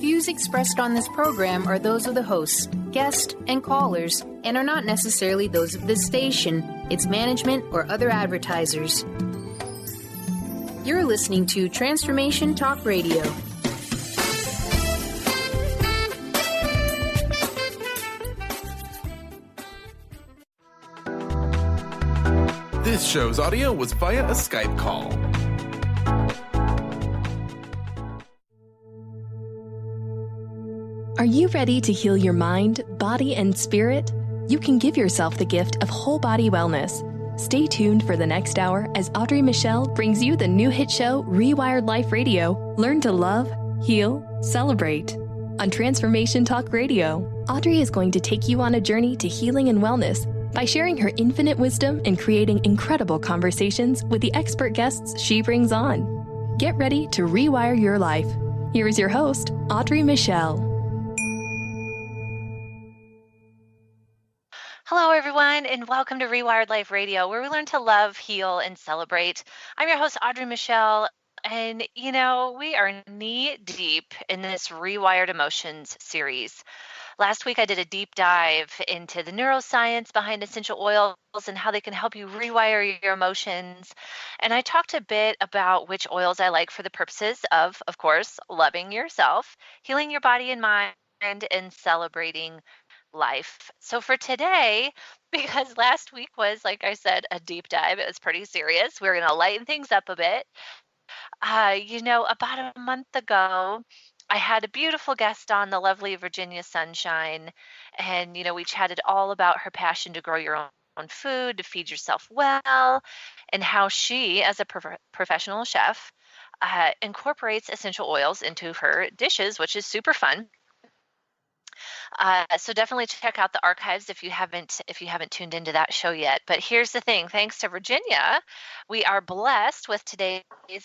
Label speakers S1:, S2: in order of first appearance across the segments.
S1: views expressed on this program are those of the hosts, guests, and callers, and are not necessarily those of this station, its management, or other advertisers. You're listening to Transformation Talk Radio.
S2: This show's audio was via a Skype call.
S3: Are you ready to heal your mind, body, and spirit? You can give yourself the gift of whole body wellness. Stay tuned for the next hour as Audrey Michel brings you the new hit show, Rewired Life Radio. Learn to love, heal, celebrate. On Transformation Talk Radio, Audrey is going to take you on a journey to healing and wellness by sharing her infinite wisdom and creating incredible conversations with the expert guests she brings on. Get ready to rewire your life. Here is your host, Audrey Michel.
S4: Hello, everyone, and welcome to Rewired Life Radio, where we learn to love, heal, and celebrate. I'm your host, Audrey Michel, and, we are knee-deep in this Rewired Emotions series. Last week, I did a deep dive into the neuroscience behind essential oils and how they can help you rewire your emotions. And I talked a bit about which oils I like for the purposes of course, loving yourself, healing your body and mind, and celebrating life. So for today, because last week was, like I said, a deep dive, it was pretty serious. We're going to lighten things up a bit. About a month ago, I had a beautiful guest on, the lovely Virginia Sunshine, and, we chatted all about her passion to grow your own food, to feed yourself well, and how she, as a professional chef, incorporates essential oils into her dishes, which is super fun. So definitely check out the archives if you haven't tuned into that show yet. But here's the thing. Thanks to Virginia, we are blessed with today's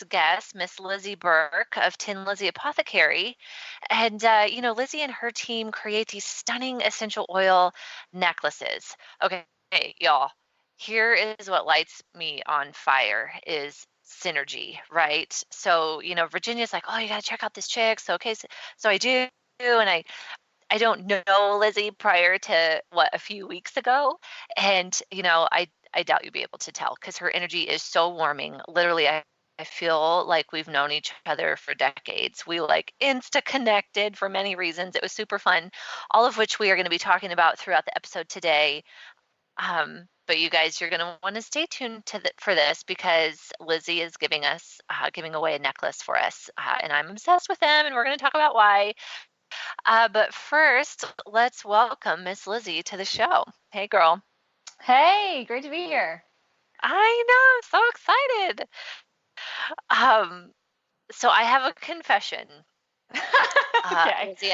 S4: guest, Miss Lizzie Bourque of Tin Lizzie Apothecary. And, Lizzie and her team create these stunning essential oil necklaces. Okay, y'all, here is what lights me on fire is synergy, right? So, Virginia's like, oh, you got to check out this chick. So I do. And I don't know Lizzie prior to a few weeks ago. And, I doubt you'll be able to tell because her energy is so warming. Literally, I feel like we've known each other for decades. We insta connected for many reasons. It was super fun, all of which we are going to be talking about throughout the episode today. But you guys, you're going to want to stay tuned for this because Lizzie is giving away a necklace for us. And I'm obsessed with them and we're going to talk about why. But first, let's welcome Miss Lizzie to the show. Hey, girl.
S5: Hey, great to be here.
S4: I know, I'm so excited. So I have a confession.
S5: Okay.
S4: Lizzie,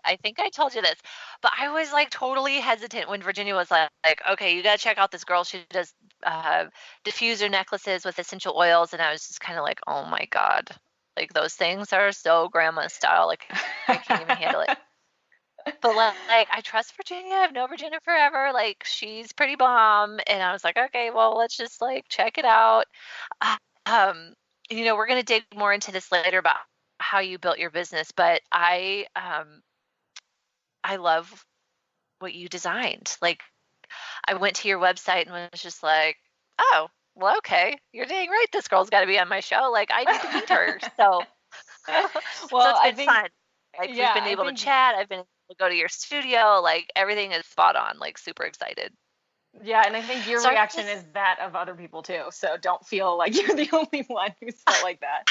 S4: I think I told you this, but I was totally hesitant when Virginia was like, okay, you got to check out this girl. She does diffuser necklaces with essential oils. And I was just kind of like, oh my God. Those things are so grandma style. I can't even handle it. But I trust Virginia. I've known Virginia forever. She's pretty bomb. And I was like, okay, well, let's just check it out. We're going to dig more into this later about how you built your business. But I love what you designed. I went to your website and was just like, oh, well, okay, you're dang right. This girl's got to be on my show. I need to meet her. So,
S5: well,
S4: it's been fun. We've been able to chat. I've been able to go to your studio. Everything is spot on. Super excited.
S5: Yeah, and I think your reaction is that of other people too. So don't feel like you're the only one who's felt like that.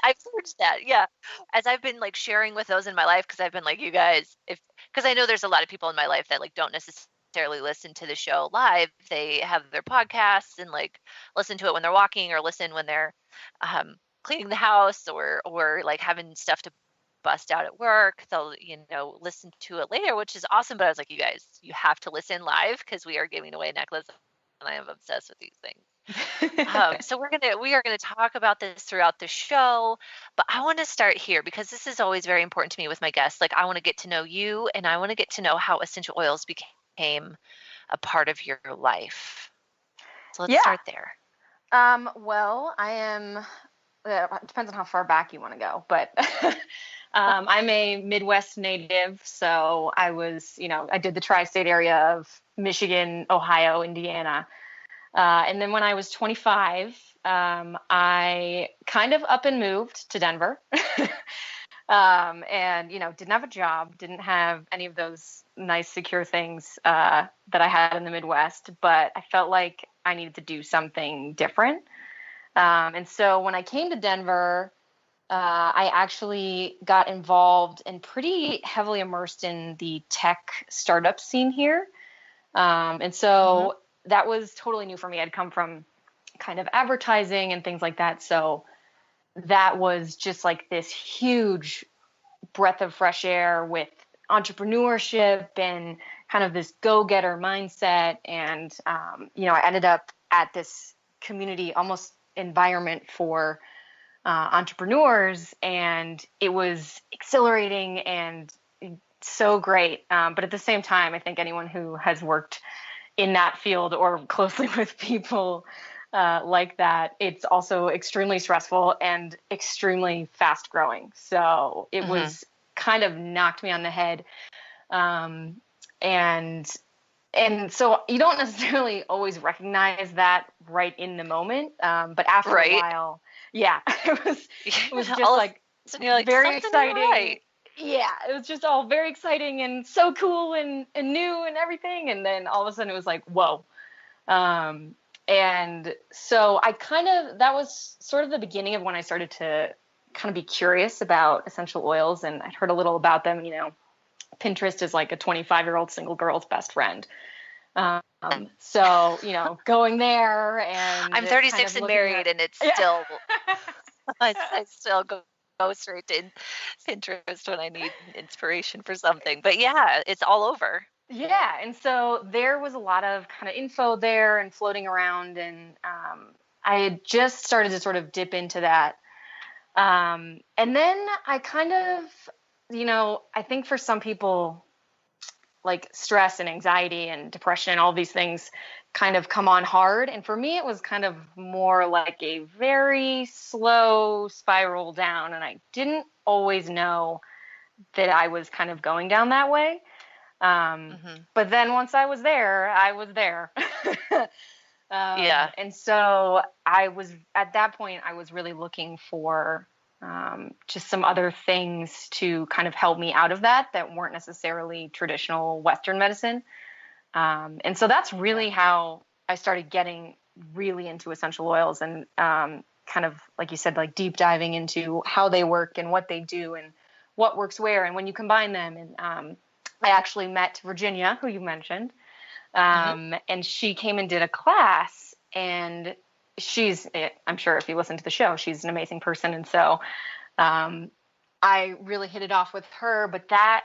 S4: I've heard that. Yeah, as I've been sharing with those in my life, because I've been you guys, because I know there's a lot of people in my life that don't necessarily listen to the show live. They have their podcasts and listen to it when they're walking or listen when they're cleaning the house or having stuff to bust out at work. They'll listen to it later, which is awesome. But I was like, you guys, you have to listen live because we are giving away a necklace and I am obsessed with these things. So we are gonna talk about this throughout the show, but I want to start here because this is always very important to me with my guests. I want to get to know you and I want to get to know how essential oils became a part of your life. So let's start there.
S5: Well, I am it depends on how far back you want to go, but I'm a Midwest native. So I was, I did the tri-state area of Michigan, Ohio, Indiana. And then when I was 25, I kind of up and moved to Denver. And, didn't have a job, didn't have any of those nice, secure things that I had in the Midwest, but I felt like I needed to do something different. And so when I came to Denver, I actually got involved and pretty heavily immersed in the tech startup scene here. And so that was totally new for me. I'd come from kind of advertising and things like that. So that was just like this huge breath of fresh air with entrepreneurship and kind of this go-getter mindset. And, I ended up at this community almost environment for entrepreneurs, and it was exhilarating and so great. But at the same time, I think anyone who has worked in that field or closely with people like that, it's also extremely stressful and extremely fast growing. So it was kind of knocked me on the head. And so you don't necessarily always recognize that right in the moment. But after a while, it was just like,
S4: you're like,
S5: very exciting.
S4: Right.
S5: Yeah, it was just all very exciting and so cool and new and everything. And then all of a sudden it was like, whoa. And so that was sort of the beginning of when I started to kind of be curious about essential oils. And I'd heard a little about them. Pinterest is like a 25-year-old single girl's best friend. So, going there, and
S4: I'm 36 and married, and it's still, I still go straight to Pinterest when I need inspiration for something. But yeah, it's all over.
S5: Yeah. And so there was a lot of kind of info there and floating around. And I had just started to sort of dip into that. And then I kind of, I think for some people, like stress and anxiety and depression and all these things kind of come on hard. And for me, it was kind of more like a very slow spiral down. And I didn't always know that I was kind of going down that way. But then once I was there, I was there. And so at that point, I was really looking for just some other things to kind of help me out of that weren't necessarily traditional Western medicine. And so that's really how I started getting really into essential oils and kind of, like you said, like deep diving into how they work and what they do and what works where and when you combine them. And I actually met Virginia, who you mentioned, and she came and did a class, and I'm sure if you listen to the show, she's an amazing person. And so I really hit it off with her, but that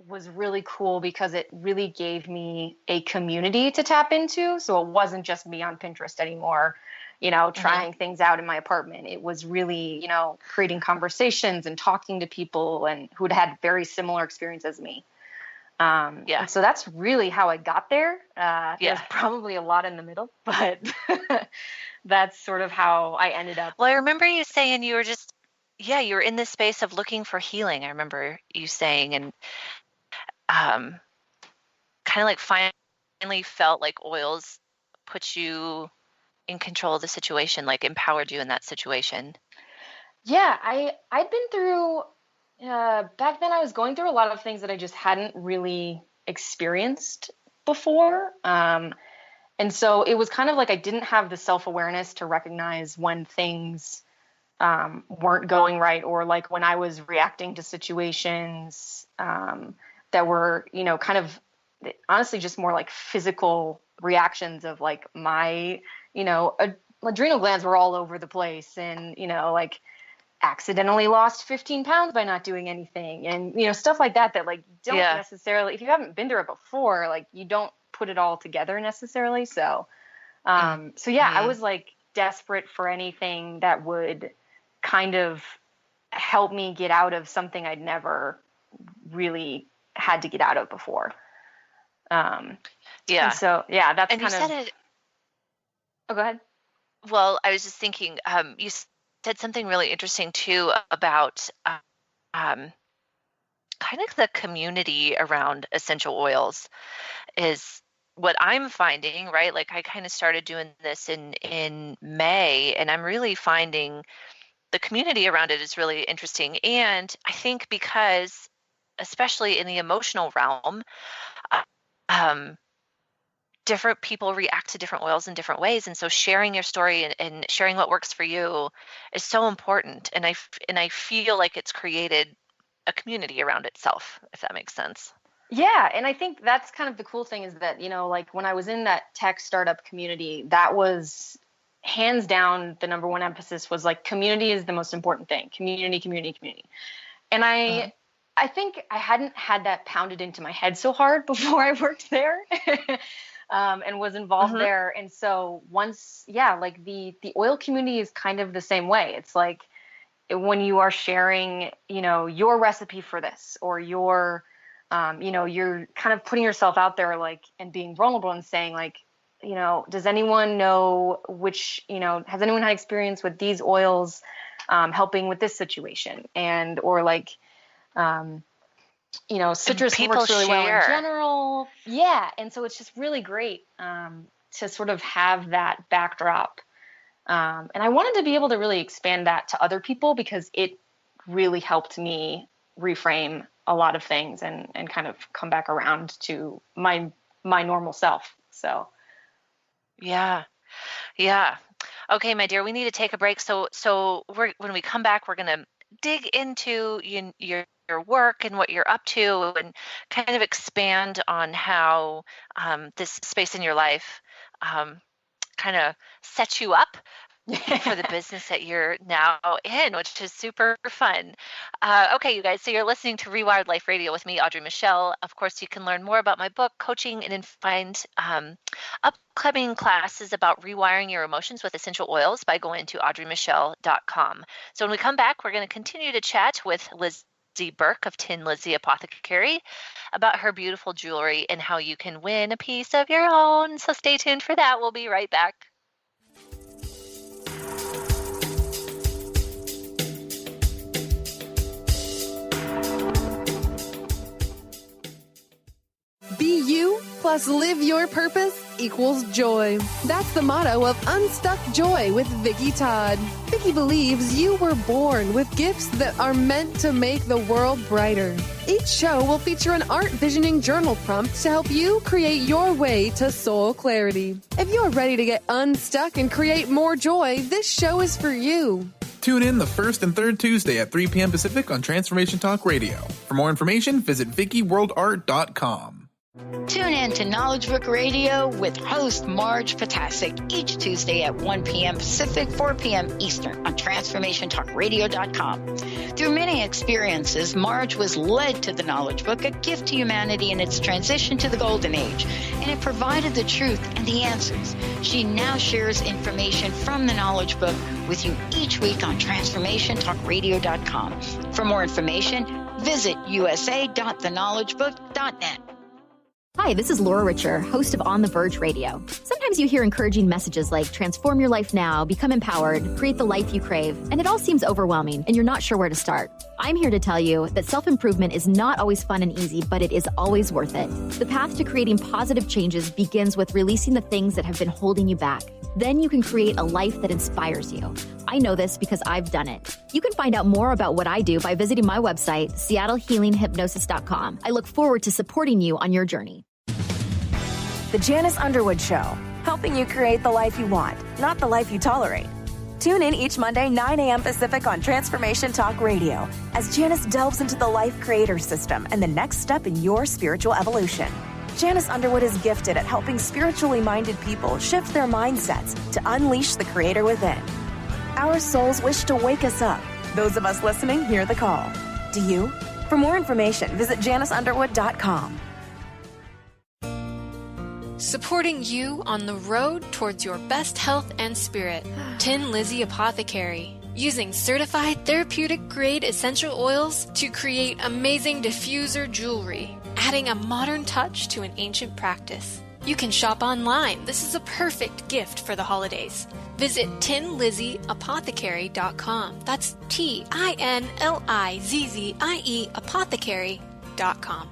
S5: was really cool because it really gave me a community to tap into. So it wasn't just me on Pinterest anymore, trying things out in my apartment. It was really, creating conversations and talking to people and who'd had very similar experiences as me. So that's really how I got there. There's probably a lot in the middle, but that's sort of how I ended up.
S4: Well, I remember you saying you were just, you were in this space of looking for healing. I remember you saying, and kind of like finally felt like oils put you in control of the situation, like empowered you in that situation.
S5: Yeah, I'd been through, back then I was going through a lot of things that I just hadn't really experienced before. And so it was kind of like I didn't have the self-awareness to recognize when things weren't going right, or like when I was reacting to situations that were, kind of honestly just more like physical reactions of like my, adrenal glands were all over the place, and, like accidentally lost 15 pounds by not doing anything, and, stuff like that like don't necessarily, if you haven't been through it before, like you don't put it all together necessarily. So, I was like desperate for anything that would kind of help me get out of something I'd never really had to get out of before. And so, that's
S4: and
S5: kind
S4: you
S5: of,
S4: said it.
S5: Oh, go ahead.
S4: Well, I was just thinking, you said something really interesting too about kind of the community around essential oils is what I'm finding, right? Like I kind of started doing this in May, and I'm really finding the community around it is really interesting. And I think because, especially in the emotional realm, different people react to different oils in different ways. And so sharing your story and sharing what works for you is so important. And I feel like it's created a community around itself, if that makes sense.
S5: Yeah. And I think that's kind of the cool thing is that, like when I was in that tech startup community, that was hands down the number one emphasis was like community is the most important thing. Community. And I think I hadn't had that pounded into my head so hard before I worked there and was involved there. And so once, like the oil community is kind of the same way. It's like when you are sharing, your recipe for this or your, you're kind of putting yourself out there like and being vulnerable and saying like, does anyone know which, has anyone had experience with these oils helping with this situation? And, or like, citrus works really well in general. Yeah. And so it's just really great to sort of have that backdrop. And I wanted to be able to really expand that to other people because it really helped me reframe a lot of things and kind of come back around to my normal self. So. Yeah. Okay, my dear, we need to take a break. So when we come back, we're going to dig into your work and what you're up to and kind of expand on how this space in your life kind of sets you up for the business that you're now in, which is super fun. Okay, you guys, so you're listening to Rewired Life Radio with me, Audrey Michel. Of course, you can learn more about my book, coaching, and find upcoming classes about rewiring your emotions with essential oils by going to audreymichel.com. So when we come back, we're going to continue to chat with Lizzie Bourque of Tin Lizzie Apothecary about her beautiful jewelry and how you can win a piece of your own. So stay tuned for that. We'll be right back.
S6: Be you plus live your purpose equals joy. That's the motto of Unstuck Joy with Vicki Todd. Vicki believes you were born with gifts that are meant to make the world brighter. Each show will feature an art visioning journal prompt to help you create your way to soul clarity. If you're ready to get unstuck and create more joy, this show is for you.
S2: Tune in the first and third Tuesday at 3 p.m. Pacific on Transformation Talk Radio. For more information, visit VickiWorldArt.com.
S7: Tune in to Knowledge Book Radio with host Marge Potasic each Tuesday at 1 p.m. Pacific, 4 p.m. Eastern on TransformationTalkRadio.com. Through many experiences, Marge was led to the Knowledge Book, a gift to humanity in its transition to the Golden Age, and it provided the truth and the answers. She now shares information from the Knowledge Book with you each week on TransformationTalkRadio.com. For more information, visit usa.theknowledgebook.net.
S8: Hi, this is Laura Richer, host of On the Verge Radio. Sometimes you hear encouraging messages like transform your life now, become empowered, create the life you crave, and it all seems overwhelming and you're not sure where to start. I'm here to tell you that self-improvement is not always fun and easy, but it is always worth it. The path to creating positive changes begins with releasing the things that have been holding you back. Then you can create a life that inspires you. I know this because I've done it. You can find out more about what I do by visiting my website, SeattleHealingHypnosis.com. I look forward to supporting you on your journey.
S9: The Janice Underwood Show, helping you create the life you want, not the life you tolerate. Tune in each Monday, 9 a.m. Pacific on Transformation Talk Radio as Janice delves into the life creator system and the next step in your spiritual evolution. Janice Underwood is gifted at helping spiritually minded people shift their mindsets to unleash the creator within. Our souls wish to wake us up. Those of us listening hear the call. Do you? For more information, visit JaniceUnderwood.com.
S10: Supporting you on the road towards your best health and spirit. Tin Lizzie Apothecary. Using certified therapeutic grade essential oils to create amazing diffuser jewelry, adding a modern touch to an ancient practice. You can shop online. This is a perfect gift for the holidays. Visit tinlizzieapothecary.com. That's TINLIZZIE apothecary.com.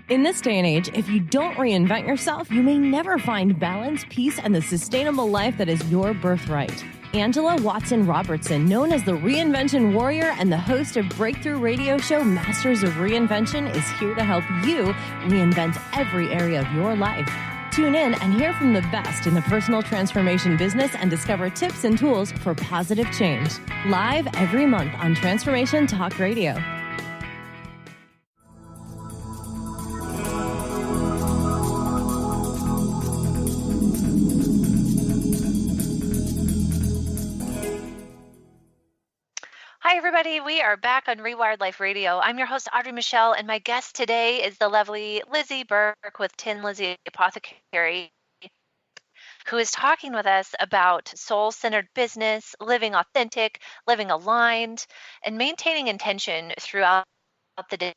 S11: In this day and age, if you don't reinvent yourself, you may never find balance, peace, and the sustainable life that is your birthright. Angela Watson Robertson, known as the Reinvention Warrior and the host of breakthrough radio show Masters of Reinvention, is here to help you reinvent every area of your life. Tune in and hear from the best in the personal transformation business and discover tips and tools for positive change. Live every month on Transformation Talk Radio.
S4: Hi, everybody. We are back on Rewired Life Radio. I'm your host, Audrey Michel, and my guest today is the lovely Lizzie Bourque with Tin Lizzie Apothecary, who is talking with us about soul-centered business, living authentic, living aligned, and maintaining intention throughout the day.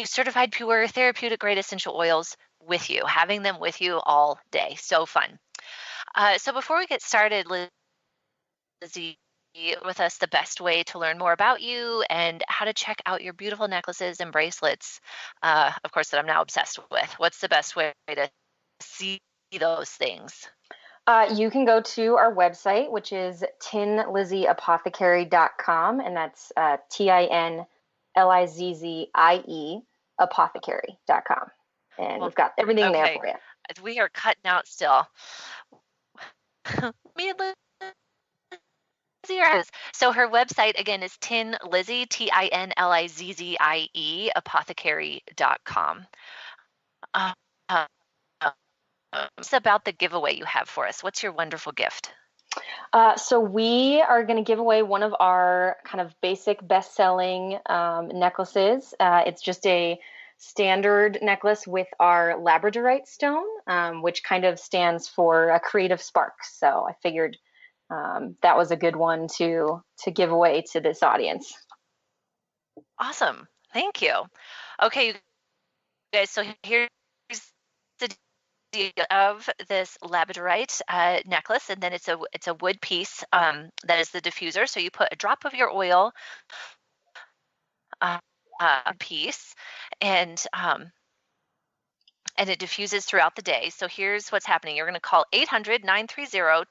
S4: Certified pure, therapeutic grade essential oils with you, having them with you all day. So fun. So before we get started, Lizzie, with us the best way to learn more about you and how to check out your beautiful necklaces and bracelets, of course, that I'm now obsessed with. What's the best way to see those things?
S5: You can go to our website, which is tinlizzieapothecary.com, and that's TINLIZZIE apothecary.com. And we've got everything there for you.
S4: We are cutting out still. Me and Lizzie. So her website, again, is Tin Lizzie, TINLIZZIE, apothecary.com. It's about the giveaway you have for us. What's your wonderful gift?
S5: So we are going to give away one of our kind of basic best-selling necklaces. It's just a standard necklace with our labradorite stone, which kind of stands for a creative spark. So I figured that was a good one to give away to this audience.
S4: Awesome. Thank you. Okay, you guys, so here's the deal of this labradorite necklace, and then it's a wood piece that is the diffuser. So you put a drop of your oil piece, and it diffuses throughout the day. So here's what's happening. You're going to call 800-930-289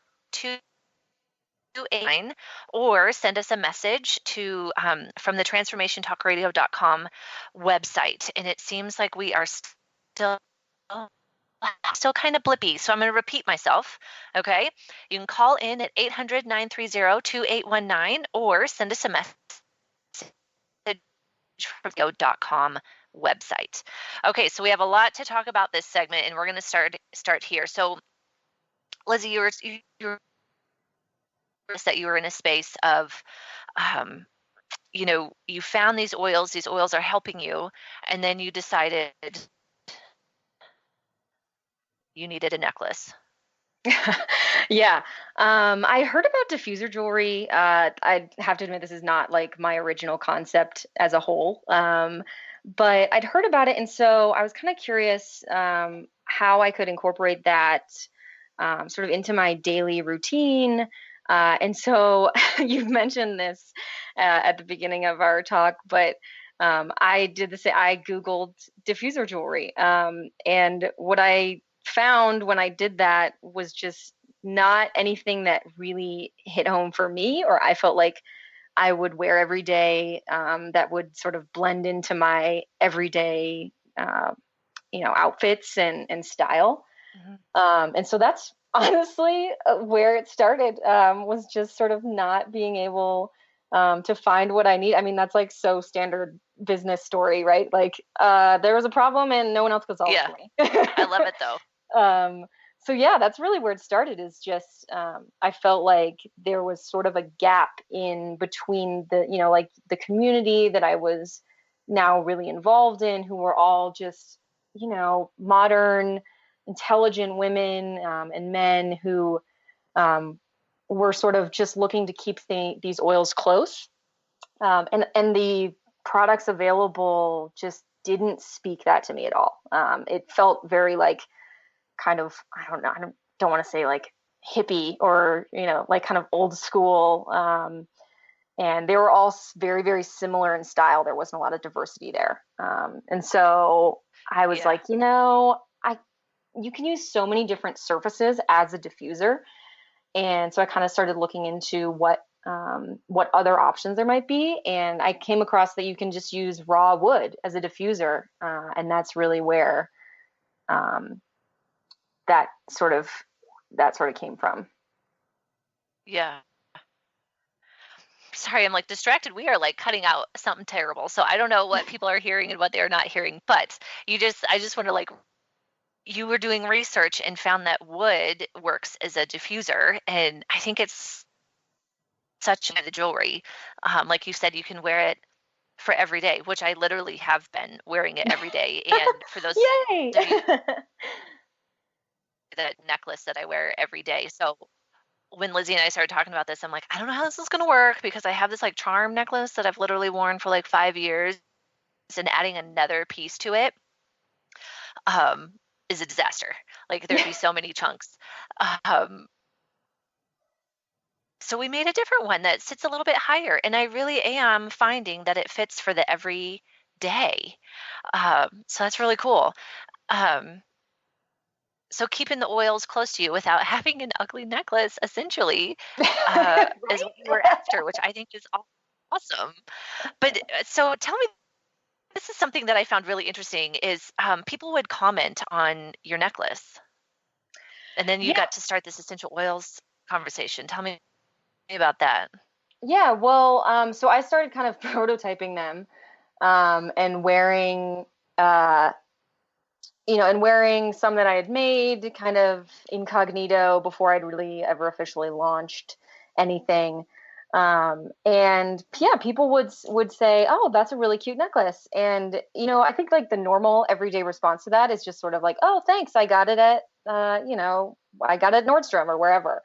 S4: or send us a message to from the transformationtalkradio.com website. And it seems like we are still kind of blippy. So I'm going to repeat myself. Okay. You can call in at 800-930-2819 or send us a message from the .com website. Okay. So we have a lot to talk about this segment, and we're going to start here. So Lizzie, you were that you were in a space of, you found these oils are helping you, and then you decided you needed a necklace.
S5: Yeah. I heard about diffuser jewelry. I have to admit, this is not like my original concept as a whole. But I'd heard about it. And so I was kind of curious, how I could incorporate that, sort of into my daily routine. And so you've mentioned this at the beginning of our talk, but I did the same. I Googled diffuser jewelry. And what I found when I did that was just not anything that really hit home for me, or I felt like I would wear every day, that would sort of blend into my everyday, outfits and style. Mm-hmm. And so that's honestly where it started, was just sort of not being able to find what I need. I mean, that's like so standard business story, right? Like there was a problem and no one else could solve it for me.
S4: I love it though.
S5: So yeah, that's really where it started, is just I felt like there was sort of a gap in between the, like the community that I was now really involved in, who were all just, modern, intelligent women and men who were sort of just looking to keep these oils close. And the products available just didn't speak that to me at all. It felt very like kind of, I don't know, I don't want to say like hippie or, like kind of old school. And they were all very, very similar in style. There wasn't a lot of diversity there. And so I was like, you can use so many different surfaces as a diffuser. And so I kind of started looking into what other options there might be. And I came across that you can just use raw wood as a diffuser. And that's really where that sort of came from.
S4: Yeah. Sorry, I'm like distracted. We are like cutting out something terrible. So I don't know what people are hearing and what they're not hearing, but I just want to like, you were doing research and found that wood works as a diffuser. And I think it's such the jewelry. Like you said, you can wear it for every day, which I literally have been wearing it every day. And for those,
S5: Yay!
S4: the necklace that I wear every day. So when Lizzie and I started talking about this, I'm like, I don't know how this is going to work because I have this like charm necklace that I've literally worn for like 5 years, and adding another piece to it is a disaster. Like there'd be so many chunks. So we made a different one that sits a little bit higher, and I really am finding that it fits for the every day. So that's really cool. So keeping the oils close to you without having an ugly necklace, essentially, right? Is what you were after, which I think is awesome. But so tell me, this is something that I found really interesting is people would comment on your necklace, and then you got to start this essential oils conversation. Tell me about that.
S5: Yeah, well, so I started kind of prototyping them and wearing some that I had made kind of incognito before I'd really ever officially launched anything. And yeah, people would say, "Oh, that's a really cute necklace." And, I think like the normal everyday response to that is just sort of like, "Oh, thanks. I got it at, I got it at Nordstrom or wherever."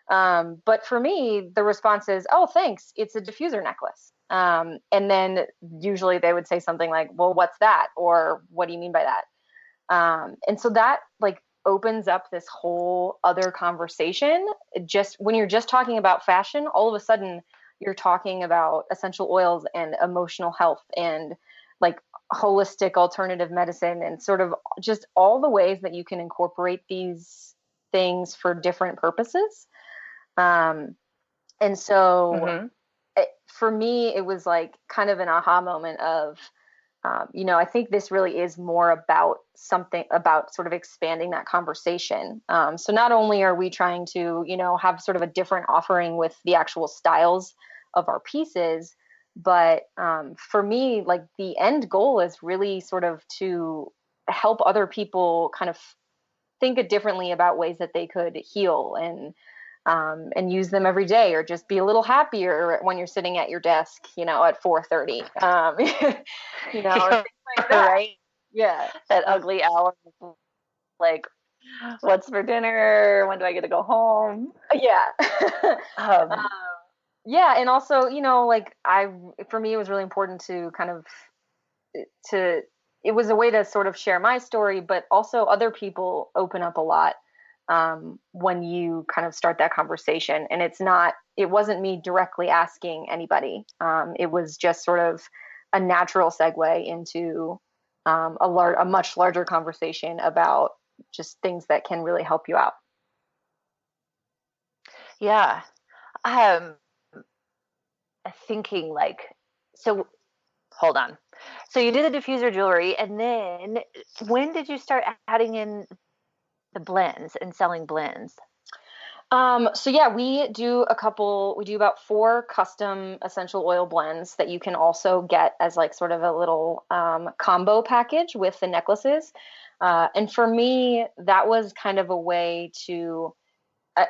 S5: But for me, the response is, "Oh, thanks. It's a diffuser necklace." And then usually they would say something like, "Well, what's that?" Or "What do you mean by that?" And so that like opens up this whole other conversation. Just when you're just talking about fashion, all of a sudden you're talking about essential oils and emotional health and like holistic alternative medicine and sort of just all the ways that you can incorporate these things for different purposes. And so for me, it was like kind of an aha moment of, I think this really is more about something about sort of expanding that conversation. So not only are we trying to, have sort of a different offering with the actual styles of our pieces, but for me, like the end goal is really sort of to help other people kind of think differently about ways that they could heal and use them every day, or just be a little happier when you're sitting at your desk, at 4:30, things like that.
S4: Right?
S5: Yeah.
S4: That ugly hour, like, what's for dinner? When do I get to go home?
S5: Yeah. Yeah. And also, for me, it was really important to kind of, it was a way to sort of share my story, but also other people open up a lot when you kind of start that conversation. And it wasn't me directly asking anybody. It was just sort of a natural segue into a much larger conversation about just things that can really help you out.
S4: Yeah. Thinking like, so hold on. So you did the diffuser jewelry, and then when did you start adding in the blends and selling blends?
S5: So yeah, we do about 4 custom essential oil blends that you can also get as like sort of a little combo package with the necklaces. And for me, that was kind of a way to,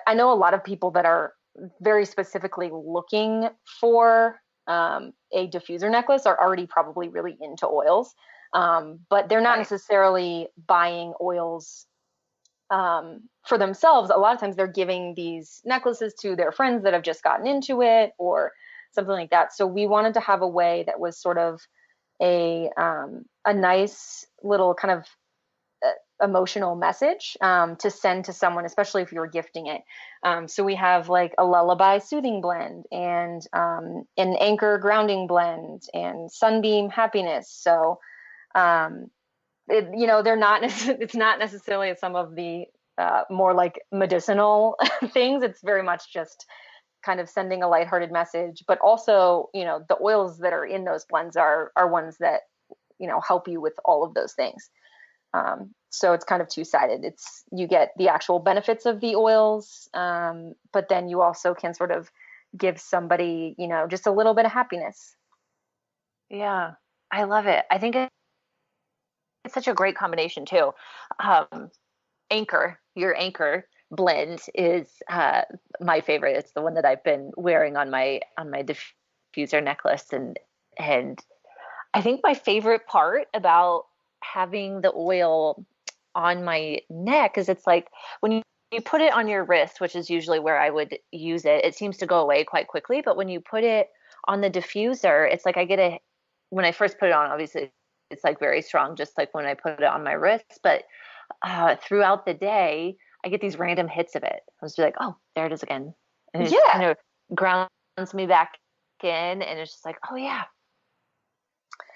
S5: I know a lot of people that are very specifically looking for a diffuser necklace are already probably really into oils, but they're not necessarily buying oils for themselves. A lot of times they're giving these necklaces to their friends that have just gotten into it or something like that. So we wanted to have a way that was sort of a nice little kind of emotional message to send to someone, especially if you're gifting it. So we have like a lullaby soothing blend and an anchor grounding blend and sunbeam happiness. So they're not it's not necessarily some of the more like medicinal things. It's very much just kind of sending a lighthearted message, but also, the oils that are in those blends are ones that, help you with all of those things. So it's kind of two-sided. You get the actual benefits of the oils, but then you also can sort of give somebody, just a little bit of happiness.
S4: Yeah, I love it. I think it's such a great combination too. Your anchor blend is my favorite. It's the one that I've been wearing on my diffuser necklace, and I think my favorite part about having the oil on my neck is it's like when you put it on your wrist, which is usually where I would use it, it seems to go away quite quickly. But when you put it on the diffuser, it's like when I first put it on, obviously it's like very strong, just like when I put it on my wrist. But throughout the day, I get these random hits of it. I was just like, oh, there it is again. And it just kind of grounds me back in. And it's just like, oh yeah,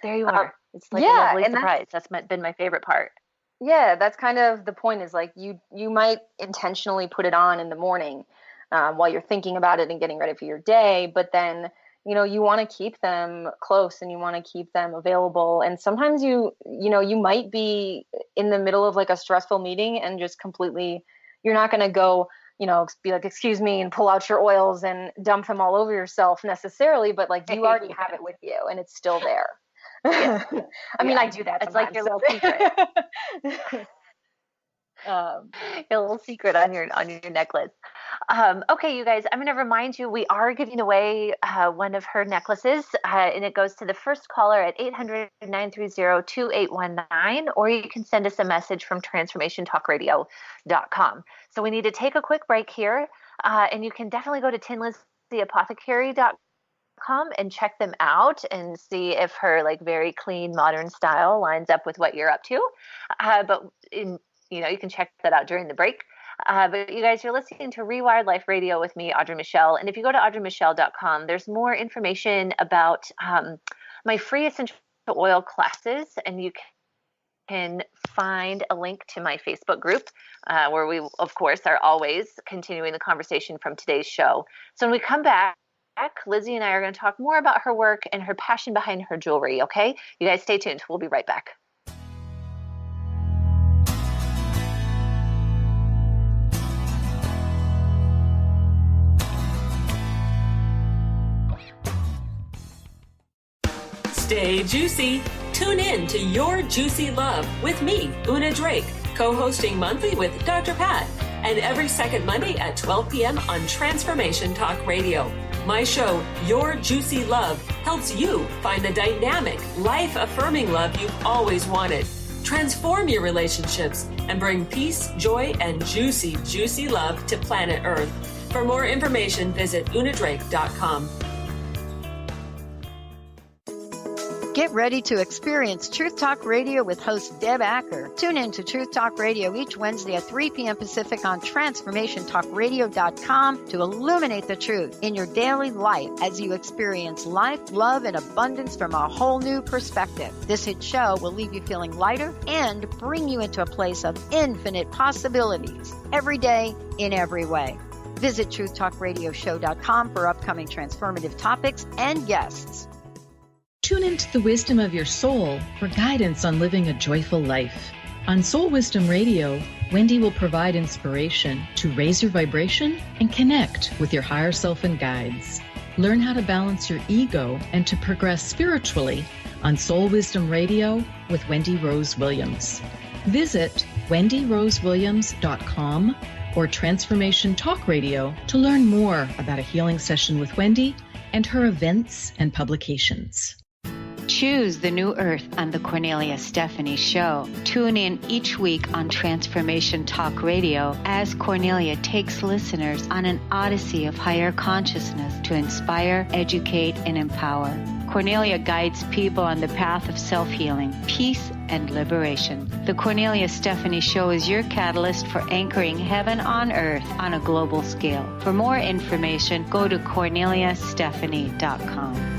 S4: there you are. It's like a lovely surprise. That's been my favorite part.
S5: Yeah, that's kind of the point, is like you might intentionally put it on in the morning while you're thinking about it and getting ready for your day. But then, you want to keep them close and you want to keep them available. And sometimes you might be in the middle of like a stressful meeting and just completely, you're not going to go, be like, excuse me, and pull out your oils and dump them all over yourself necessarily. But like you already have it with you and it's still there. Yeah. I mean, I do that. It's like your little secret.
S4: Your little secret on your necklace. Okay, you guys, I'm going to remind you, we are giving away one of her necklaces, and it goes to the first caller at 800-930-2819, or you can send us a message from transformationtalkradio.com. So we need to take a quick break here, and you can definitely go to tinlizzieapothecary.com and check them out and see if her like very clean modern style lines up with what you're up to. But you can check that out during the break. But you guys, you're listening to Rewired Life Radio with me, Audrey Michel. And if you go to audreymichel.com, there's more information about my free essential oil classes, and you can find a link to my Facebook group where we, of course, are always continuing the conversation from today's show. So when we come back, Lizzie and I are going to talk more about her work and her passion behind her jewelry, okay? You guys stay tuned. We'll be right back.
S12: Stay juicy. Tune in to Your Juicy Love with me, Una Drake, co-hosting monthly with Dr. Pat, and every second Monday at 12 p.m. on Transformation Talk Radio. My show, Your Juicy Love, helps you find the dynamic, life-affirming love you've always wanted. Transform your relationships and bring peace, joy, and juicy, juicy love to planet Earth. For more information, visit unadrake.com.
S7: Get ready to experience Truth Talk Radio with host Deb Acker. Tune in to Truth Talk Radio each Wednesday at 3 p.m. Pacific on TransformationTalkRadio.com to illuminate the truth in your daily life as you experience life, love, and abundance from a whole new perspective. This hit show will leave you feeling lighter and bring you into a place of infinite possibilities every day in every way. Visit TruthTalkRadioshow.com for upcoming transformative topics and guests.
S13: Tune into the wisdom of your soul for guidance on living a joyful life. On Soul Wisdom Radio, Wendy will provide inspiration to raise your vibration and connect with your higher self and guides. Learn how to balance your ego and to progress spiritually on Soul Wisdom Radio with Wendy Rose Williams. Visit wendyrosewilliams.com or Transformation Talk Radio to learn more about a healing session with Wendy and her events and publications.
S14: Choose the new earth on the Cornelia Stephanie Show. Tune in each week on Transformation Talk Radio as Cornelia takes listeners on an odyssey of higher consciousness to inspire, educate, and empower. Cornelia guides people on the path of self-healing, peace, and liberation. The Cornelia Stephanie Show is your catalyst for anchoring heaven on earth on a global scale. For more information, go to corneliastephanie.com.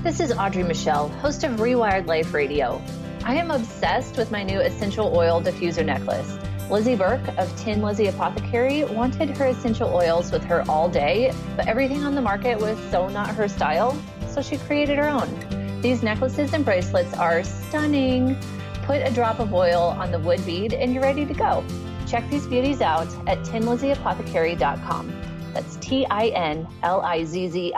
S15: This is Audrey Michel, host of Rewired Life Radio. I am obsessed with my new essential oil diffuser necklace. Lizzie Bourque of Tin Lizzie Apothecary wanted her essential oils with her all day, but everything on the market was so not her style, so she created her own. These necklaces and bracelets are stunning. Put a drop of oil on the wood bead and you're ready to go. Check these beauties out at tinlizzieapothecary.com. That's TINLIZZIE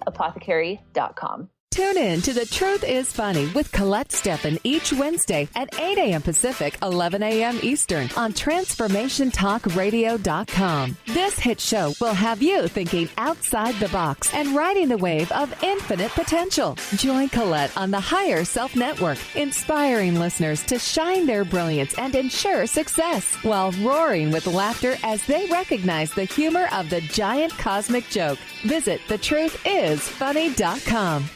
S15: apothecary.com.
S16: Tune in to The Truth is Funny with Colette Steffen each Wednesday at 8 a.m. Pacific, 11 a.m. Eastern on TransformationTalkRadio.com. This hit show will have you thinking outside the box and riding the wave of infinite potential. Join Colette on the Higher Self Network, inspiring listeners to shine their brilliance and ensure success while roaring with laughter as they recognize the humor of the giant cosmic joke. Visit thetruthisfunny.com.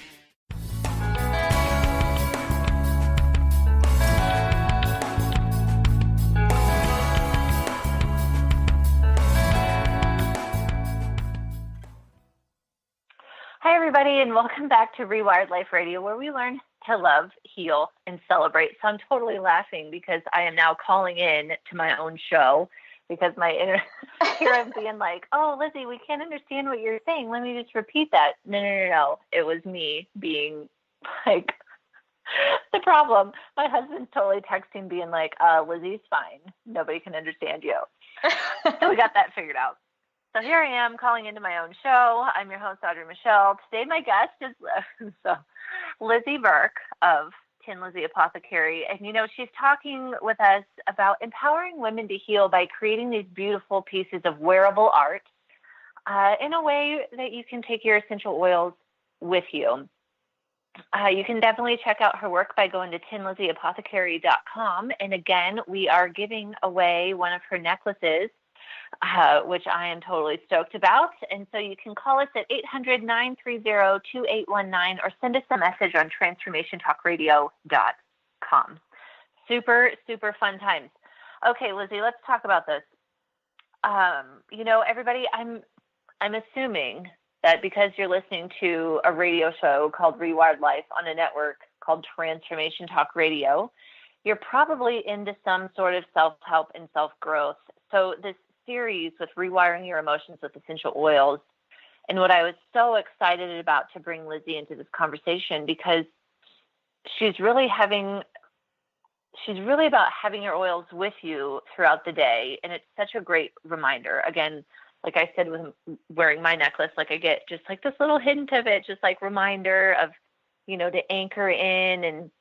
S4: Hi, everybody, and welcome back to Rewired Life Radio, where we learn to love, heal, and celebrate. So I'm totally laughing because I am now calling in to my own show because my inner here I'm being like, oh, Lizzie, we can't understand what you're saying. Let me just repeat that. No. It was me being like the problem. My husband's totally texting being like, Lizzie's fine. Nobody can understand you. So we got that figured out. So here I am calling into my own show. I'm your host, Audrey Michel. Today my guest is Lizzie Bourque of Tin Lizzie Apothecary. And, she's talking with us about empowering women to heal by creating these beautiful pieces of wearable art in a way that you can take your essential oils with you. You can definitely check out her work by going to tinlizzieapothecary.com. And again, we are giving away one of her necklaces, which I am totally stoked about. And so you can call us at 800-930-2819 or send us a message on transformationtalkradio.com. Super, super fun times. Okay, Lizzie, let's talk about this. Everybody, I'm assuming that because you're listening to a radio show called Rewired Life on a network called Transformation Talk Radio, you're probably into some sort of self-help and self-growth. So this series with rewiring your emotions with essential oils, and what I was so excited about to bring Lizzie into this conversation because she's really about having your oils with you throughout the day, and it's such a great reminder. Again, like I said, with wearing my necklace, like I get just like this little hint of it, just like reminder of, to anchor in and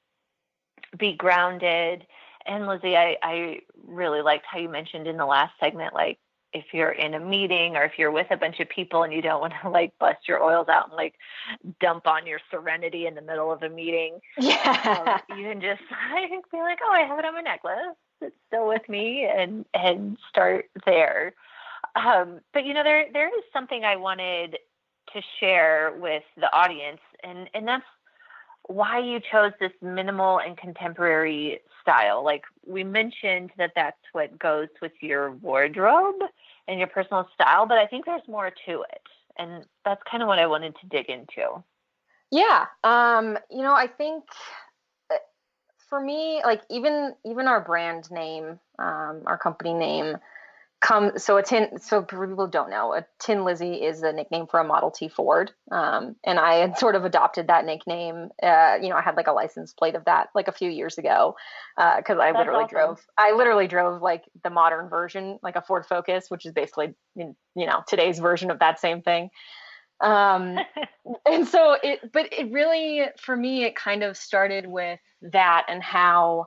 S4: be grounded. And Lizzie, I really liked how you mentioned in the last segment, like if you're in a meeting or if you're with a bunch of people and you don't want to like bust your oils out and like dump on your serenity in the middle of a meeting, you can just be like, oh, I have it on my necklace. It's still with me, and start there. But there is something I wanted to share with the audience, and that's why you chose this minimal and contemporary style. Like we mentioned that's what goes with your wardrobe and your personal style, but I think there's more to it. And that's kind of what I wanted to dig into.
S5: Yeah. I think for me, like even our brand name, our company name, so for people who don't know, a Tin Lizzie is a nickname for a Model T Ford. And I had sort of adopted that nickname. I had like a license plate of that like a few years ago. Cause I literally drove like the modern version, like a Ford Focus, which is basically, today's version of that same thing. And so it really, for me, it kind of started with that and how,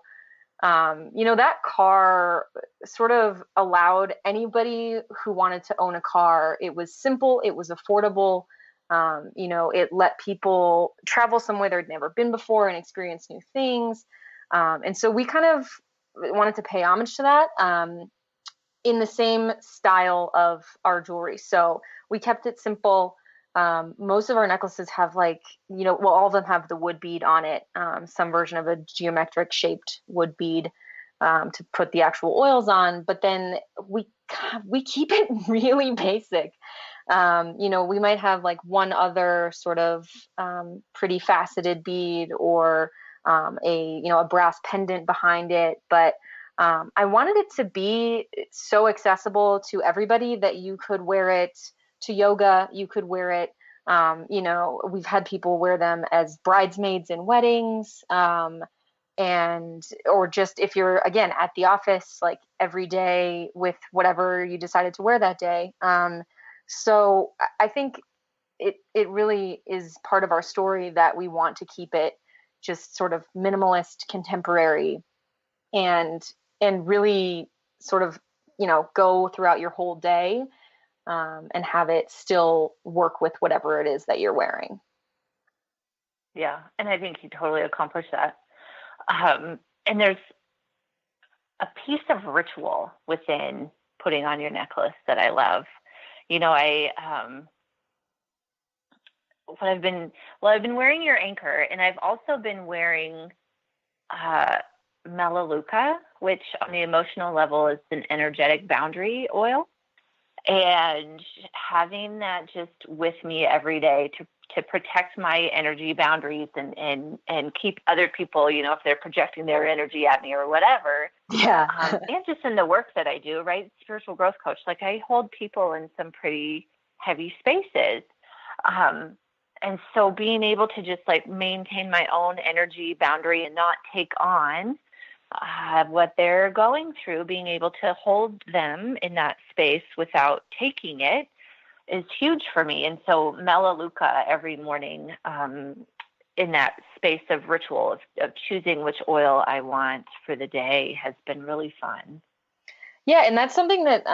S5: that car sort of allowed anybody who wanted to own a car. It was simple. It was affordable. It let people travel somewhere they'd never been before and experience new things. And so we kind of wanted to pay homage to that in the same style of our jewelry. So we kept it simple. Most of our necklaces have all of them have the wood bead on it, some version of a geometric shaped wood bead to put the actual oils on. But then we keep it really basic. We might have like one other sort of pretty faceted bead or a brass pendant behind it. But I wanted it to be so accessible to everybody that you could wear it to yoga. You could wear it. We've had people wear them as bridesmaids in weddings. Or just if you're, again, at the office, like every day with whatever you decided to wear that day. So I think it really is part of our story that we want to keep it just sort of minimalist, contemporary, and really sort of, go throughout your whole day and have it still work with whatever it is that you're wearing.
S4: Yeah, and I think you totally accomplished that. And there's a piece of ritual within putting on your necklace that I love. I've been wearing your anchor, and I've also been wearing Melaleuca, which on the emotional level is an energetic boundary oil. And having that just with me every day to protect my energy boundaries and keep other people, if they're projecting their energy at me or whatever.
S5: Yeah.
S4: And just in the work that I do, right? Spiritual growth coach, like I hold people in some pretty heavy spaces. And so being able to just like maintain my own energy boundary and not take on what they're going through, being able to hold them in that space without taking it is huge for me. And so Melaleuca every morning in that space of ritual of choosing which oil I want for the day has been really fun.
S5: Yeah. And that's something that,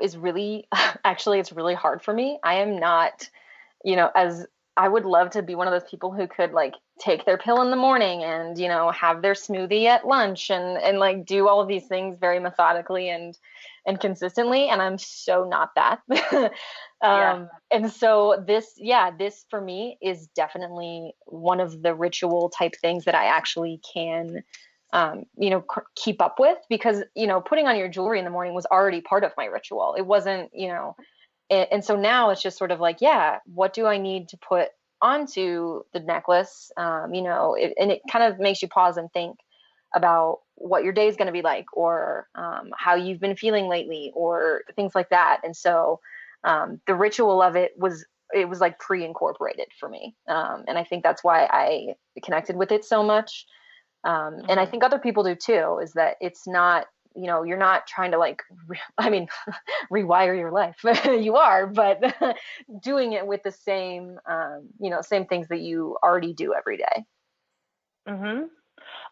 S5: is really, actually, it's really hard for me. I am not, as I would love to be one of those people who could like take their pill in the morning and, have their smoothie at lunch and like do all of these things very methodically and consistently. And I'm so not that. And so this for me is definitely one of the ritual type things that I actually can, keep up with because, putting on your jewelry in the morning was already part of my ritual. It wasn't, and so now it's just sort of like, what do I need to put onto the necklace? And it kind of makes you pause and think about what your day is going to be like or how you've been feeling lately or things like that. And so the ritual of it was like pre-incorporated for me. And I think that's why I connected with it so much. And I think other people do too, is that it's not, you're not trying to rewire your life. You are, but doing it with the same, same things that you already do every day.
S4: Mm-hmm.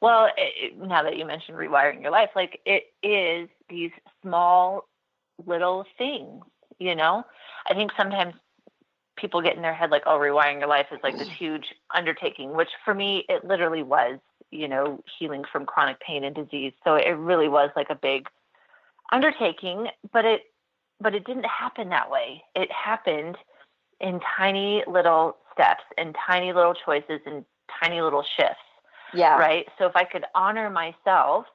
S4: Well, now that you mentioned rewiring your life, like it is these small little things, I think sometimes people get in their head like, oh, rewiring your life is like this huge undertaking, which for me, it literally was, healing from chronic pain and disease. So it really was like a big undertaking, but it didn't happen that way. It happened in tiny little steps and tiny little choices and tiny little shifts.
S5: Yeah.
S4: Right. So if I could honor myself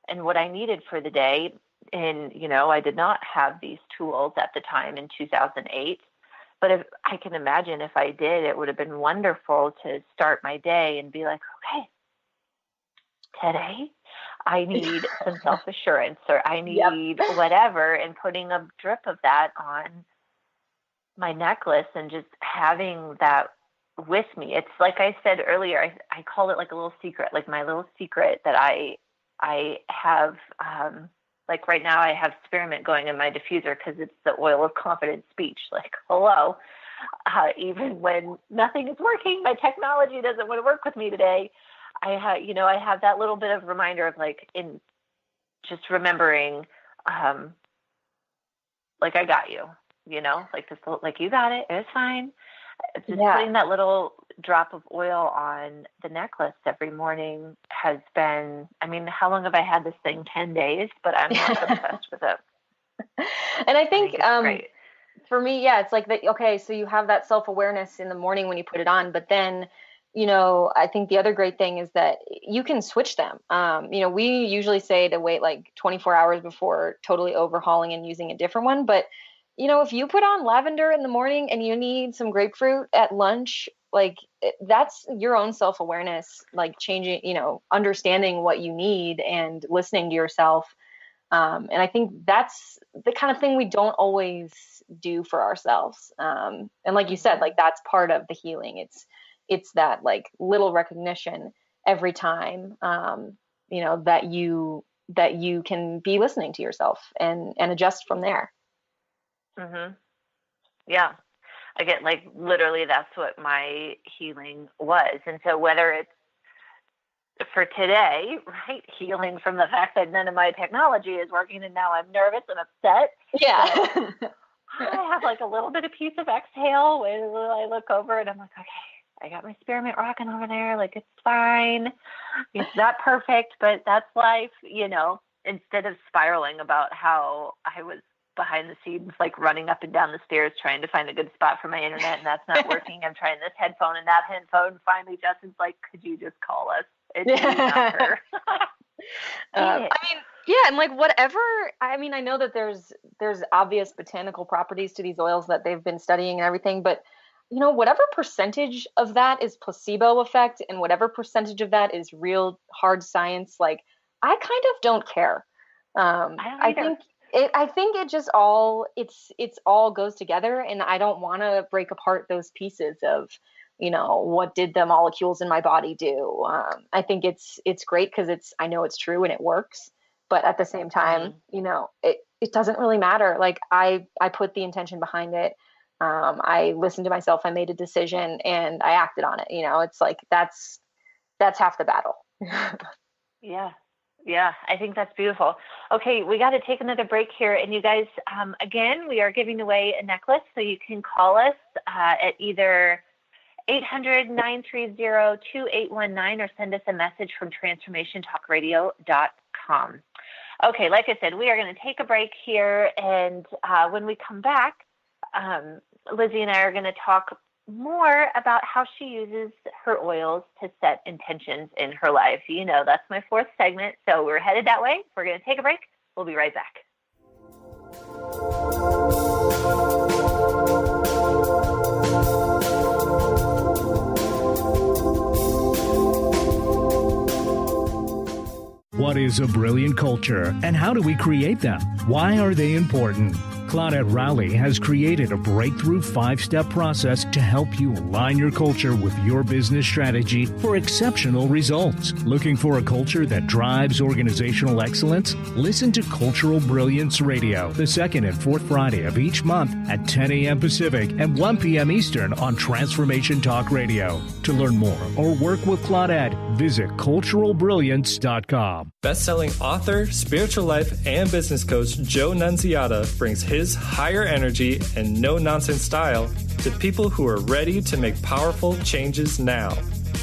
S4: and what I needed for the day, and, I did not have these tools at the time in 2008, but if I can imagine if I did, it would have been wonderful to start my day and be like, okay, today I need some self-assurance or I need whatever, and putting a drip of that on my necklace and just having that with me. It's like I said earlier, I call it like a little secret, like my little secret that I have, like right now I have spearmint going in my diffuser because it's the oil of confident speech. Like, hello, even when nothing is working, my technology doesn't want to work with me today. I have that little bit of reminder of like, in just remembering, like I got you, like this, like you got it. It's fine. Just putting that little drop of oil on the necklace every morning has been, I mean, how long have I had this thing? 10 days, but I'm not obsessed with it.
S5: And I think for me, it's like that. Okay, so you have that self-awareness in the morning when you put it on, but then, I think the other great thing is that you can switch them. We usually say to wait like 24 hours before totally overhauling and using a different one. But, if you put on lavender in the morning and you need some grapefruit at lunch, like that's your own self-awareness, like changing, understanding what you need and listening to yourself. And I think that's the kind of thing we don't always do for ourselves. And like you said, like that's part of the healing. It's that like little recognition every time, that you can be listening to yourself and adjust from there.
S4: Mm-hmm. Yeah. I get like literally that's what my healing was. And so whether it's for today, right, healing from the fact that none of my technology is working and now I'm nervous and upset.
S5: Yeah.
S4: I have like a little bit of piece of exhale when I look over and I'm like, okay, I got my spearmint rocking over there. Like, it's fine. It's not perfect, but that's life, instead of spiraling about how I was behind the scenes, like running up and down the stairs, trying to find a good spot for my internet. And that's not working. I'm trying this headphone and that headphone. Finally, Justin's like, could you just call us? It's not her.
S5: And like whatever, I know that there's obvious botanical properties to these oils that they've been studying and everything, but whatever percentage of that is placebo effect and whatever percentage of that is real hard science, like I kind of don't care. I think it just all, it's all goes together, and I don't want to break apart those pieces of, what did the molecules in my body do? I think it's great because I know it's true and it works, but at the same time, it doesn't really matter. Like I put the intention behind it. I listened to myself, I made a decision and I acted on it. It's like, that's half the battle.
S4: Yeah, I think that's beautiful. Okay, we got to take another break here. And you guys, again, we are giving away a necklace. So you can call us at either 800-930-2819 or send us a message from transformationtalkradio.com. Okay, like I said, we are going to take a break here. And when we come back, Lizzie and I are going to talk more about how she uses her oils to set intentions in her life. That's my fourth segment. So we're headed that way. We're going to take a break. We'll be right back.
S17: What is a brilliant culture, and how do we create them? Why are they important? Claudette Rowley has created a breakthrough 5-step process to help you align your culture with your business strategy for exceptional results. Looking for a culture that drives organizational excellence? Listen to Cultural Brilliance Radio, the second and fourth Friday of each month at 10 a.m. Pacific and 1 p.m. Eastern on Transformation Talk Radio. To learn more or work with Claudette, visit culturalbrilliance.com.
S18: Best-selling author, spiritual life, and business coach Joe Nunziata brings his higher energy and no-nonsense style to people who are ready to make powerful changes now.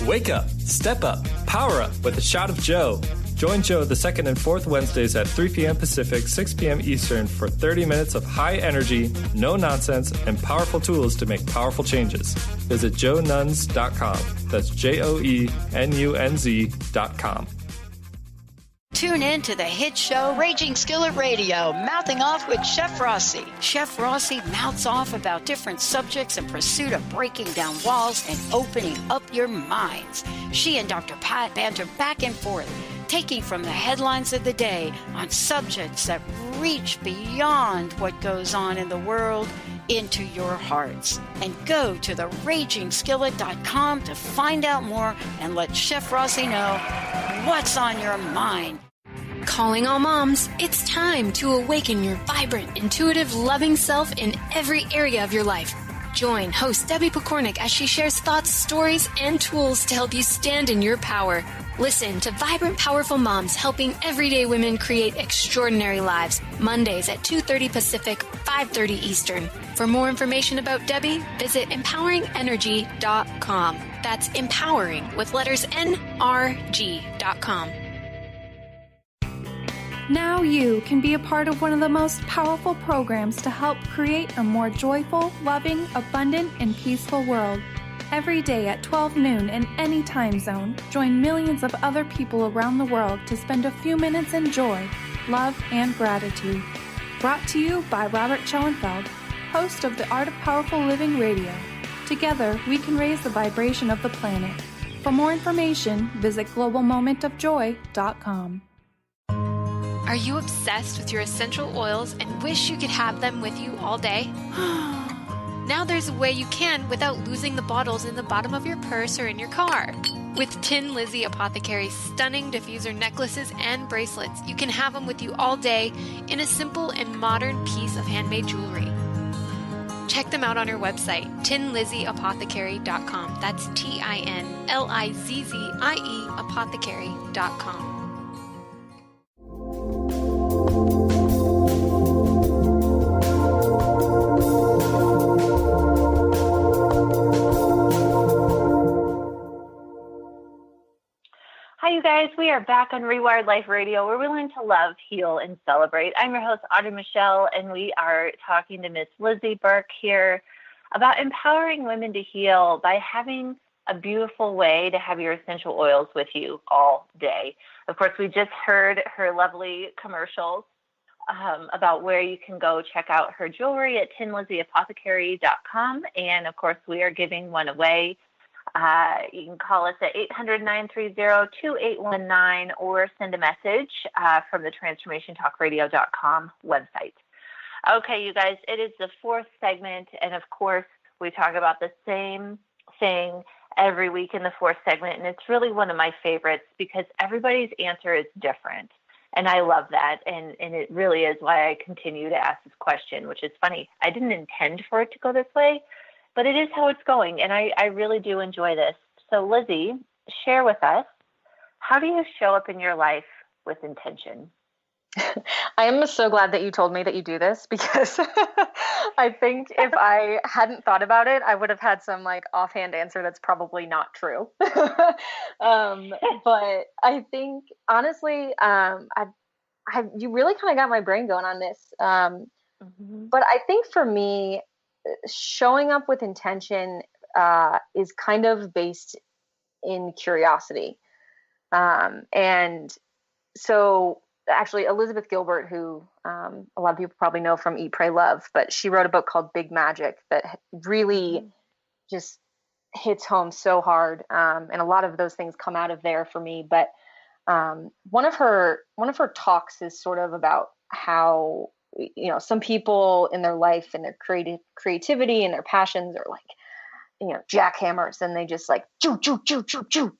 S18: Wake up, step up, power up with a shot of Joe. Join Joe the second and fourth Wednesdays at 3 p.m. Pacific, 6 p.m. Eastern for 30 minutes of high energy, no nonsense, and powerful tools to make powerful changes. Visit joenuns.com. That's JOENUNZ.com.
S7: Tune in to the hit show Raging Skillet Radio, Mouthing Off with Chef Rossi. Chef Rossi mouths off about different subjects in pursuit of breaking down walls and opening up your minds. She and Dr. Pat banter back and forth, taking from the headlines of the day on subjects that reach beyond what goes on in the world into your hearts. And go to theragingskillet.com to find out more and let Chef Rossi know what's on your mind.
S10: Calling all moms, it's time to awaken your vibrant, intuitive, loving self in every area of your life. Join host Debbie Pokornik as she shares thoughts, stories, and tools to help you stand in your power. Listen to Vibrant, Powerful Moms helping everyday women create extraordinary lives. Mondays at 2:30 Pacific, 5:30 Eastern. For more information about Debbie, visit empoweringenergy.com. That's empowering with letters NRG.com.
S19: Now you can be a part of one of the most powerful programs to help create a more joyful, loving, abundant, and peaceful world. Every day at 12 noon in any time zone, join millions of other people around the world to spend a few minutes in joy, love, and gratitude. Brought to you by Robert Schoenfeld, host of the Art of Powerful Living Radio. Together, we can raise the vibration of the planet. For more information, visit globalmomentofjoy.com.
S10: Are you obsessed with your essential oils and wish you could have them with you all day? Now there's a way you can without losing the bottles in the bottom of your purse or in your car. With Tin Lizzie Apothecary's stunning diffuser necklaces and bracelets, you can have them with you all day in a simple and modern piece of handmade jewelry. Check them out on her website, tinlizzieapothecary.com. That's TINLIZZIE apothecary.com.
S4: Hi, you guys. We are back on Rewired Life Radio. We're willing to love, heal, and celebrate. I'm your host, Audrey Michel, and we are talking to Miss Lizzie Bourque here about empowering women to heal by having a beautiful way to have your essential oils with you all day. Of course, we just heard her lovely commercials about where you can go check out her jewelry at tinlizzieapothecary.com. And, of course, we are giving one away. You can call us at 800-930-2819 or send a message from the transformationtalkradio.com website. Okay, you guys, it is the fourth segment, and of course, we talk about the same thing every week in the fourth segment, and it's really one of my favorites because everybody's answer is different, and I love that, and it really is why I continue to ask this question, which is funny. I didn't intend for it to go this way, but it is how it's going, and I really do enjoy this. So, Lizzie, share with us, how do you show up in your life with intention?
S5: I am so glad that you told me that you do this because I think if I hadn't thought about it, I would have had some offhand answer that's probably not true. But I think honestly, you really kind of got my brain going on this. But I think for me, showing up with intention is kind of based in curiosity. And so actually Elizabeth Gilbert, who a lot of people probably know from Eat, Pray, Love, but she wrote a book called Big Magic that really just hits home so hard. And a lot of those things come out of there for me. But one of her talks is sort of about how, some people in their life and their creativity and their passions are jackhammers, and they just choo,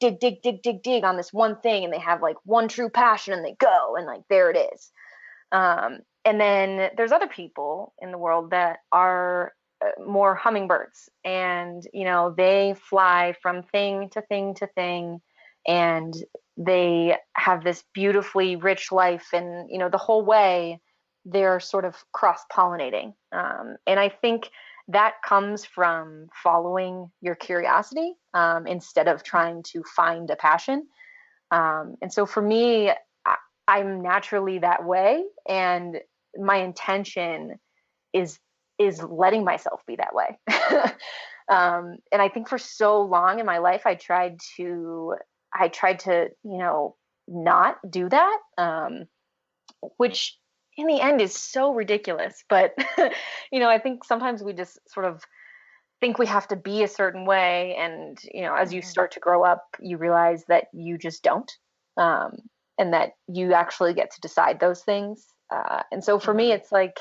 S5: dig on this one thing, and they have one true passion, and they go, and there it is. And then there's other people in the world that are more hummingbirds, and they fly from thing to thing to thing, and they have this beautifully rich life, and the whole way they're sort of cross-pollinating. And I think that comes from following your curiosity instead of trying to find a passion. And so for me, I'm naturally that way. And my intention is letting myself be that way. And I think for so long in my life, I tried to, not do that, which in the end is so ridiculous. But, I think sometimes we just sort of think we have to be a certain way. And, as you start to grow up, you realize that you just don't, and that you actually get to decide those things. And so for me, it's I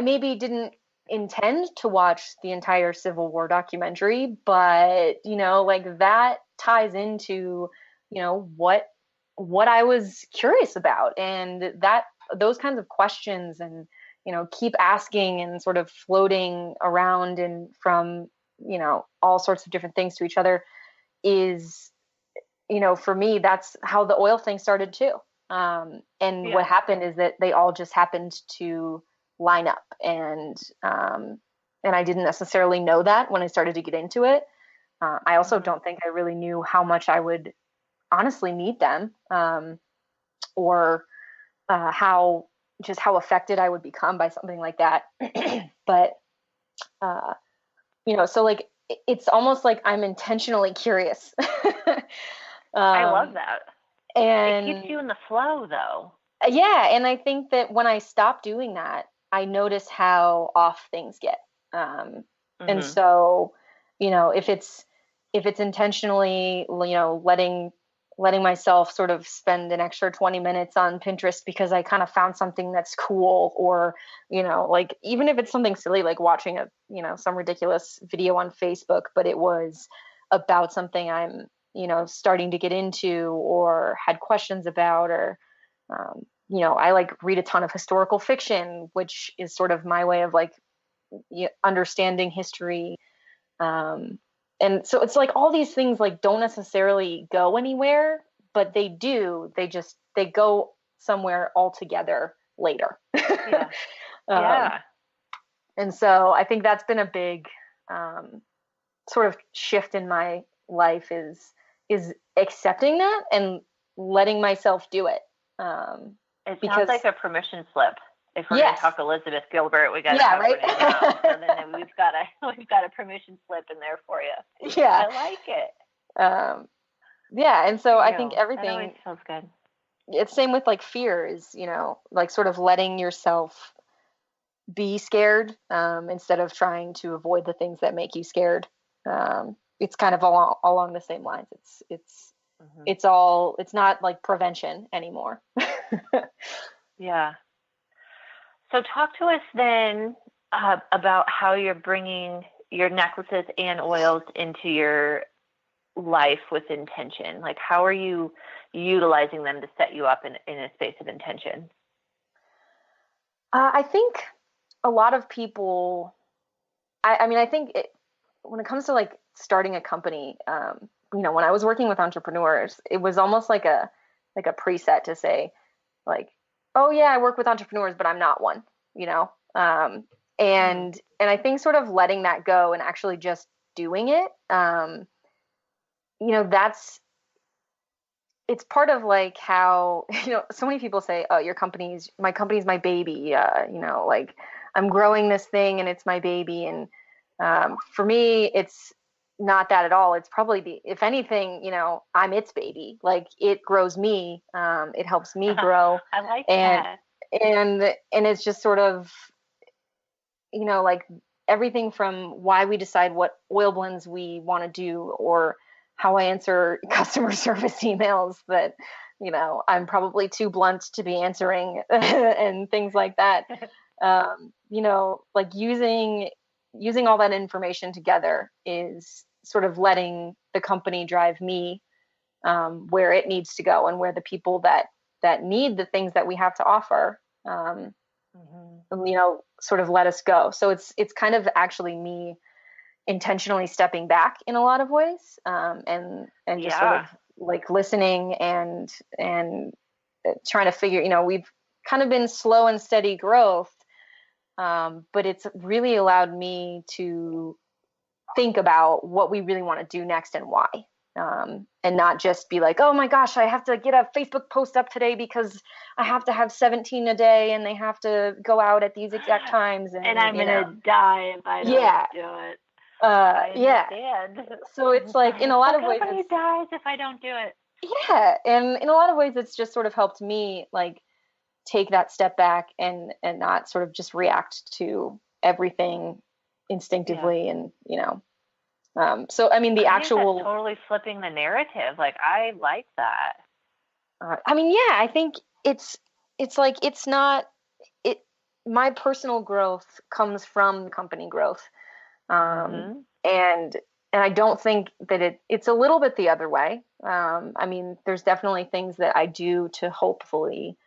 S5: maybe didn't intend to watch the entire Civil War documentary, but, that ties into, what I was curious about, and those kinds of questions and, keep asking and sort of floating around and from, all sorts of different things to each other is, for me, that's how the oil thing started too. And what happened is that they all just happened to line up, and I didn't necessarily know that when I started to get into it. I also don't think I really knew how much I would honestly need them, or how affected I would become by something like that. But, so like, it's almost like I'm intentionally curious.
S4: I love that.
S5: And
S4: it keeps you in the flow though.
S5: Yeah. And I think that when I stop doing that, I notice how off things get. And so, if it's intentionally, letting myself sort of spend an extra 20 minutes on Pinterest because I kind of found something that's cool, or, like, even if it's something silly, like watching some ridiculous video on Facebook, but it was about something I'm, starting to get into or had questions about, or, I like read a ton of historical fiction, which is sort of my way of like understanding history. And so it's like all these things like don't necessarily go anywhere, but they do. They go somewhere altogether later.
S4: Yeah. Yeah.
S5: And so I think that's been a big sort of shift in my life is accepting that and letting myself do it.
S4: It sounds like a permission slip. If we're going to talk Elizabeth Gilbert, we got to have
S5: right.
S4: So then we've got a permission slip in there for you.
S5: Yeah,
S4: I like it.
S5: And so I think everything
S4: that always feels good.
S5: It's same with like fear is, like sort of letting yourself be scared instead of trying to avoid the things that make you scared. It's kind of along the same lines. It's not like prevention anymore.
S4: Yeah. So talk to us then about how you're bringing your necklaces and oils into your life with intention. Like, how are you utilizing them to set you up in a space of intention?
S5: I think a lot of people, I think when it comes to like starting a company, when I was working with entrepreneurs, it was almost like a preset to say like, oh yeah, I work with entrepreneurs, but I'm not one, and I think sort of letting that go and actually just doing it, it's part of like how, so many people say, oh, my company's my baby. Like I'm growing this thing and it's my baby. And for me, it's not that at all. It's probably if anything, I'm its baby. Like it grows me. It helps me grow.
S4: I like that.
S5: And it's just sort of, like everything from why we decide what oil blends we want to do, or how I answer customer service emails that, I'm probably too blunt to be answering and things like that. Like using all that information together is sort of letting the company drive me where it needs to go, and where the people that need the things that we have to offer, sort of let us go. So it's kind of actually me intentionally stepping back in a lot of ways, and just sort of like listening and trying to figure, we've kind of been slow and steady growth, but it's really allowed me to think about what we really want to do next and why, and not just be like, oh my gosh, I have to get a Facebook post up today because I have to have 17 a day and they have to go out at these exact times. And
S4: I'm going to die if I don't do it. I understand.
S5: So it's like in a lot of ways
S4: company dies if I don't do it.
S5: Yeah. And in a lot of ways it's just sort of helped me like take that step back and not sort of just react to everything instinctively. And so I mean that's
S4: totally flipping the narrative. Like I like that.
S5: I think it's like it's not my personal growth comes from the company growth. And I don't think that it's a little bit the other way. There's definitely things that I do to hopefully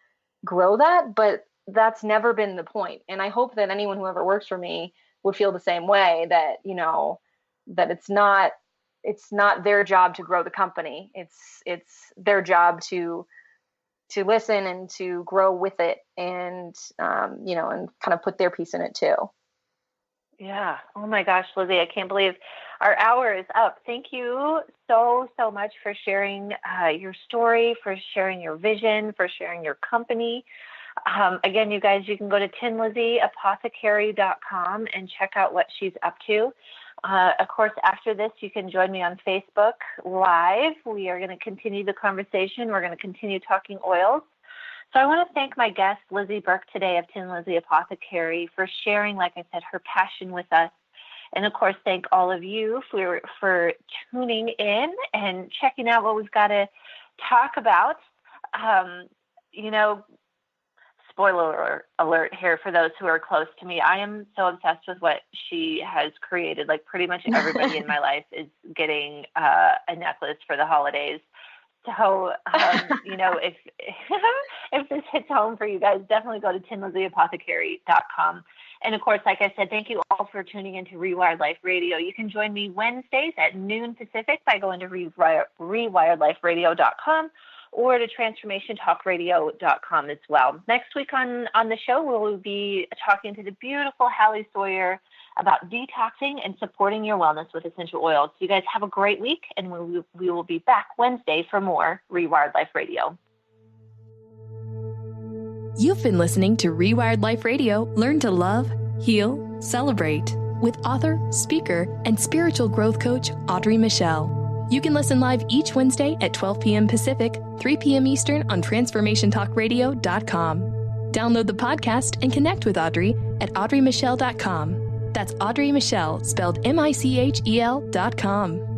S5: grow that, but that's never been the point. And I hope that anyone who ever works for me would feel the same way, that, you know, that it's not their job to grow the company. It's their job to listen and to grow with it, and, you know, and kind of put their piece in it too.
S4: Yeah. Oh my gosh, Lizzie, I can't believe our hour is up. Thank you so much for sharing your story, for sharing your vision, for sharing your company. Again, you guys, you can go to tinlizzieapothecary.com and check out what she's up to. Of course, after this, you can join me on Facebook Live. We are going to continue the conversation. We're going to continue talking oils. So I want to thank my guest, Lizzie Bourque, today of Tin Lizzie Apothecary, for sharing, like I said, her passion with us. And of course, thank all of you for tuning in and checking out what we've got to talk about. You know, spoiler alert here for those who are close to me. I am so obsessed with what she has created. Like, pretty much everybody in my life is getting a necklace for the holidays. So, you know, if this hits home for you guys, definitely go to tinlizzieapothecary.com. And of course, like I said, thank you all for tuning into Rewired Life Radio. You can join me Wednesdays at noon Pacific by going to rewiredliferadio.com or to transformationtalkradio.com as well. Next week on the show, we'll be talking to the beautiful Hallie Sawyer about detoxing and supporting your wellness with essential oils. You guys have a great week, and we will be back Wednesday for more Rewired Life Radio.
S3: You've been listening to Rewired Life Radio. Learn to love, heal, celebrate with author, speaker, and spiritual growth coach Audrey Michel. You can listen live each Wednesday at 12 p.m. Pacific, 3 p.m. Eastern on TransformationTalkRadio.com. Download the podcast and connect with Audrey at AudreyMichel.com. That's Audrey Michel, spelled MICHEL.com.